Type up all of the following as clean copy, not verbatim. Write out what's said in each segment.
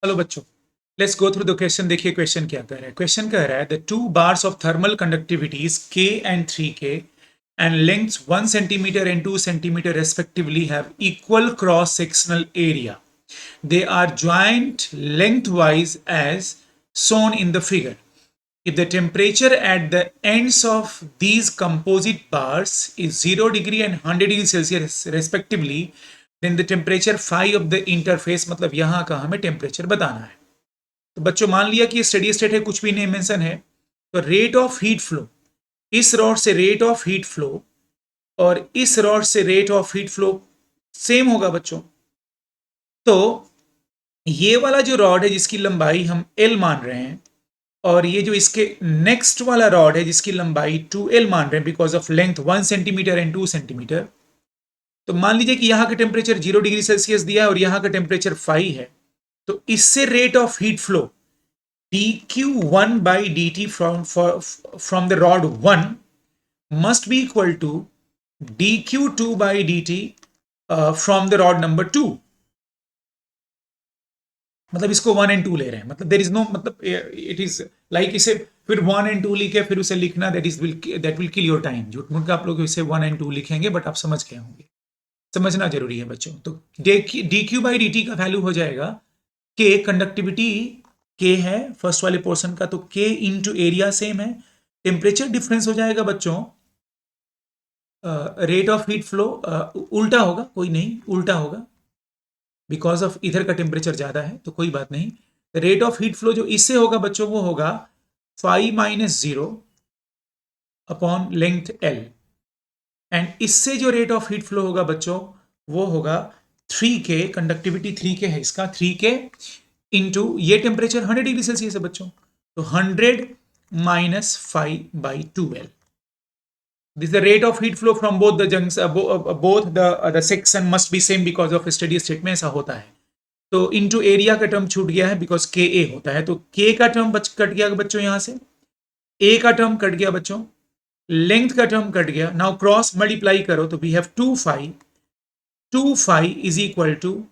Hello बच्चों, let's go through the question. देखिए question क्या कह रहा है। क्वेश्चन कह रहा है the two bars of thermal conductivities K and 3K and lengths 1 centimeter and 2 centimeter respectively have equal cross sectional area. They are joined lengthwise as shown in the figure. If the temperature at the ends of these composite bars is 0 degree and 100 degree Celsius respectively, then the temperature phi of the interface, मतलब यहाँ का हमें temperature बताना है। तो बच्चों मान लिया कि स्टेडी स्टेट है, कुछ भी नहीं मेंशन है, तो रेट ऑफ हीट फ्लो, इस रॉड से रेट ऑफ हीट फ्लो और इस रॉड से rate of heat flow same होगा बच्चों। तो ये वाला जो रॉड है जिसकी लंबाई हम L मान रहे हैं और ये जो इसके नेक्स्ट वाला रॉड है जिसकी लंबाई 2L मान रहे हैं because of length 1 centimetre and 2 centimetre. तो मान लीजिए कि यहाँ का टेम्परेचर 0 डिग्री सेल्सियस दिया है और यहाँ का टेम्परेचर 5 है, तो इससे rate of heat flow dq1 by dt from the rod 1 must be equal to dq2 by dt from the rod number 2। मतलब इसको 1 and 2 ले रहे हैं, मतलब देर इज नो, मतलब इट इज लाइक इसे फिर 1 and 2 लिखे फिर उसे लिखना, that will kill your time. झूठ मूठ का आप लोग इसे 1 and 2 लिखेंगे, बट आप समझ गए होंगे, समझना जरूरी है बच्चों। तो dq by dt का वैल्यू हो जाएगा k, कंडक्टिविटी k है फर्स्ट वाले पोर्शन का, तो k इंटू एरिया सेम है। टेम्परेचर डिफरेंस हो जाएगा बच्चों, रेट ऑफ हीट फ्लो उल्टा होगा, कोई नहीं उल्टा होगा बिकॉज ऑफ इधर का टेम्परेचर ज्यादा है, तो कोई बात नहीं। रेट ऑफ हीट फ्लो जो इससे होगा बच्चों वो होगा 5 minus 0 upon length L, and इससे जो रेट ऑफ हीट फ्लो होगा बच्चों वो होगा 3K, कंडक्टिविटी 3K है इसका, 3K इंटू ये टेम्परेचर 100 डिग्री सेल्सियस है बच्चों, तो 100 minus 5 by 2L। This is the rate of heat flow from both the junction, both the section must be same because of steady state में ऐसा होता है। तो इंटू एरिया का टर्म छूट गया है बिकॉज के ए होता है, तो के का टर्म कट गया बच्चों, यहां से ए का टर्म कट गया बच्चों, लेंथ का टर्म कट गया। नाउ क्रॉस मल्टीप्लाई करो तो we have 2 phi is equal to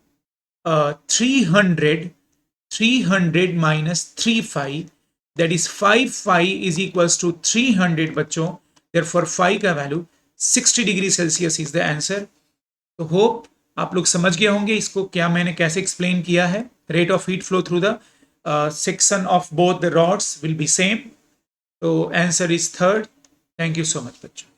300 minus 3 phi, that is 5 phi is equals to 300 बच्चों। therefore phi का value 60 degree Celsius is the answer. तो होप आप लोग समझ गए होंगे इसको क्या मैंने कैसे एक्सप्लेन किया है। Rate of heat flow through the section of both the rods will be same. तो answer is third. Thank you so much बच्चों।